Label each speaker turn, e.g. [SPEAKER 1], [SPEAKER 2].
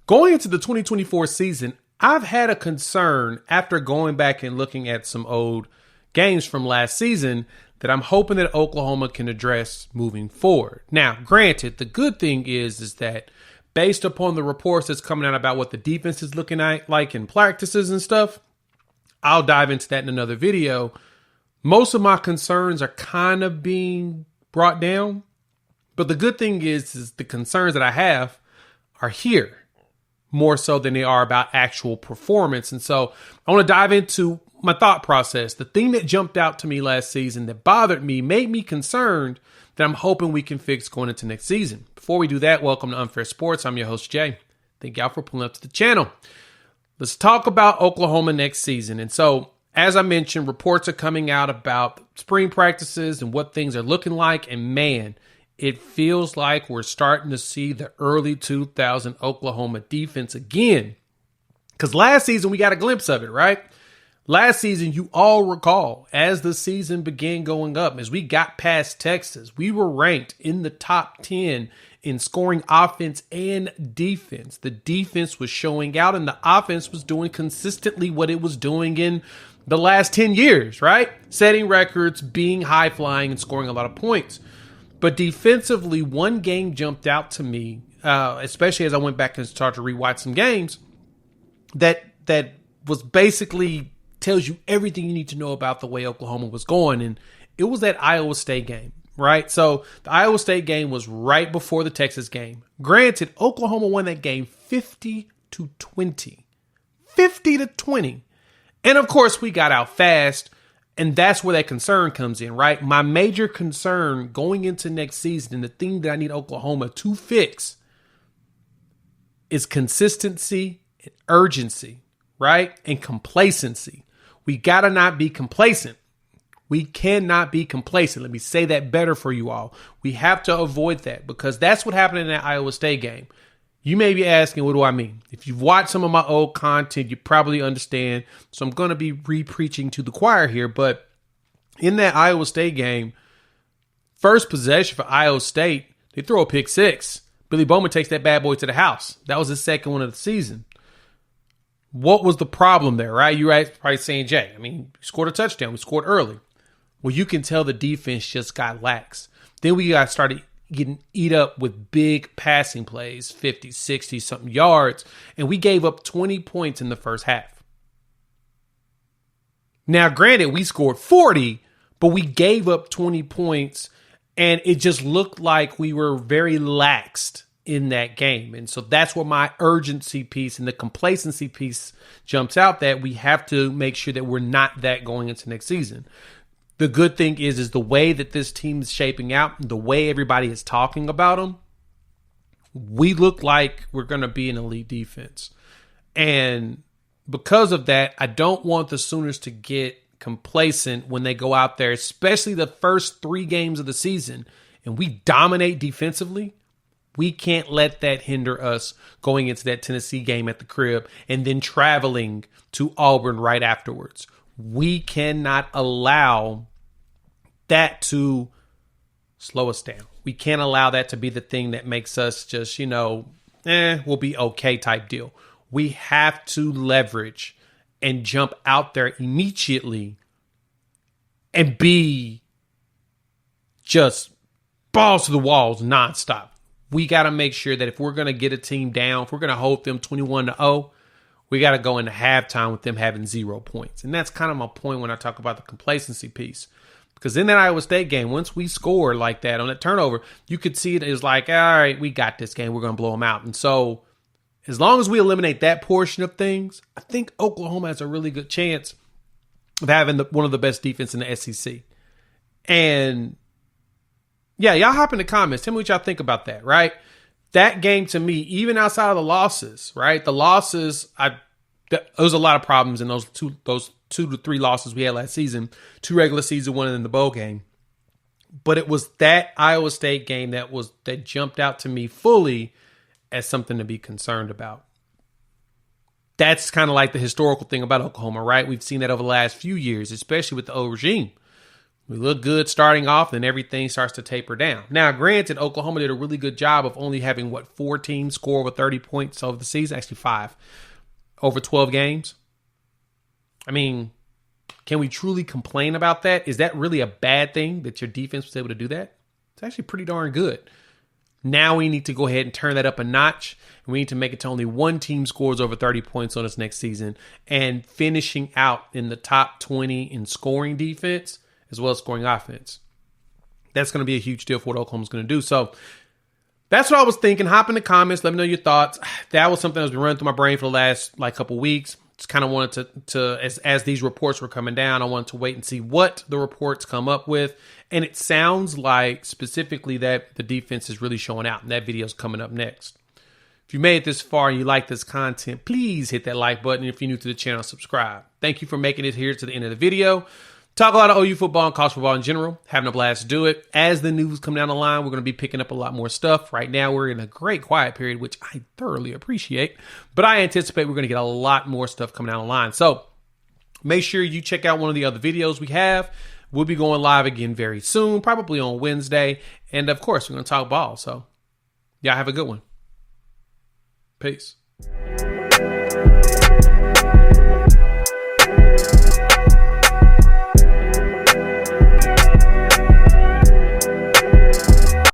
[SPEAKER 1] Going into the 2024 season, I've had a concern after going back and looking at some old games from last season that I'm hoping that Oklahoma can address moving forward. Now, granted, the good thing is that based upon the reports that's coming out about what the defense is looking like in practices and stuff, I'll dive into that in another video. Most of my concerns are kind of being brought down, but the good thing is the concerns that I have are here more so than they are about actual performance. And so I want to dive into my thought process. The thing that jumped out to me last season that bothered me, made me concerned, that I'm hoping we can fix going into next season. Before we do that, welcome to Unfair Sports. I'm your host, Jay. Thank y'all for pulling up to the channel. Let's talk about Oklahoma next season. And so, as I mentioned, reports are coming out about spring practices and what things are looking like. And man, it feels like we're starting to see the early 2000 Oklahoma defense again. Because last season, we got a glimpse of it, right? Last season, you all recall, as the season began going up, as we got past Texas, we were ranked in the top 10 in scoring offense and defense. The defense was showing out and the offense was doing consistently what it was doing in the last 10 years, right? Setting records, being high flying and scoring a lot of points. But defensively, one game jumped out to me, especially as I went back and started to rewatch some games, that was basically tells you everything you need to know about the way Oklahoma was going. And it was that Iowa State game, right? So the Iowa State game was right before the Texas game. Granted, Oklahoma won that game 50-20. 50-20. And of course, we got out fast. And that's where that concern comes in, right? My major concern going into next season, and the thing that I need Oklahoma to fix, is consistency and urgency, right? And complacency. We got to not be complacent. We cannot be complacent. Let me say that better for you all. We have to avoid that because that's what happened in that Iowa State game. You may be asking, what do I mean? If you've watched some of my old content, you probably understand. So I'm going to be re-preaching to the choir here. But in that Iowa State game, first possession for Iowa State, they throw a pick six. Billy Bowman takes that bad boy to the house. That was his second one of the season. What was the problem there, right? You're probably saying, Jay, I mean, we scored a touchdown. We scored early. Well, you can tell the defense just got lax. Then we got started getting eat up with big passing plays, 50, 60 something yards, and we gave up 20 points in the first half. Now, granted, we scored 40, but we gave up 20 points, and it just looked like we were very laxed in that game. And so that's where my urgency piece and the complacency piece jumps out, that we have to make sure that we're not that going into next season. The good thing is the way that this team is shaping out, the way everybody is talking about them, we look like we're going to be an elite defense. And because of that, I don't want the Sooners to get complacent when they go out there, especially the first 3 games of the season, and we dominate defensively. We can't let that hinder us going into that Tennessee game at the crib and then traveling to Auburn right afterwards. We cannot allow that to slow us down. We can't allow that to be the thing that makes us just, we'll be okay type deal. We have to leverage and jump out there immediately and be just balls to the walls nonstop. We got to make sure that if we're going to get a team down, if we're going to hold them 21-0, we got to go into halftime with them having 0 points. And that's kind of my point when I talk about the complacency piece. Because in that Iowa State game, once we scored like that on that turnover, you could see it as like, all right, we got this game. We're going to blow them out. And so as long as we eliminate that portion of things, I think Oklahoma has a really good chance of having one of the best defense in the SEC. And yeah, y'all hop in the comments. Tell me what y'all think about that, right? That game to me, even outside of the losses, right? The losses, there was a lot of problems in those 2 to 3 losses we had last season, 2 regular season, 1 in the bowl game. But it was that Iowa State game that jumped out to me fully as something to be concerned about. That's kind of like the historical thing about Oklahoma, right? We've seen that over the last few years, especially with the old regime. We look good starting off, then everything starts to taper down. Now, granted, Oklahoma did a really good job of only having, 4 teams score over 30 points over the season? Actually, 5 over 12 games. I mean, can we truly complain about that? Is that really a bad thing that your defense was able to do that? It's actually pretty darn good. Now we need to go ahead and turn that up a notch. And we need to make it to only 1 team scores over 30 points on us next season. And finishing out in the top 20 in scoring defense as well as scoring offense. That's going to be a huge deal for what Oklahoma's going to do. So that's what I was thinking. Hop in the comments. Let me know your thoughts. That was something that's been running through my brain for the last couple weeks. Just kind of wanted to as these reports were coming down, I wanted to wait and see what the reports come up with. And it sounds like specifically that the defense is really showing out. And that video is coming up next. If you made it this far and you like this content, please hit that like button. If you're new to the channel, subscribe. Thank you for making it here to the end of the video. Talk a lot of OU football and college football in general. Having a blast to do it. As the news come down the line, we're going to be picking up a lot more stuff. Right now, we're in a great quiet period, which I thoroughly appreciate. But I anticipate we're going to get a lot more stuff coming down the line. So make sure you check out one of the other videos we have. We'll be going live again very soon, probably on Wednesday. And of course, we're going to talk ball. So y'all have a good one. Peace.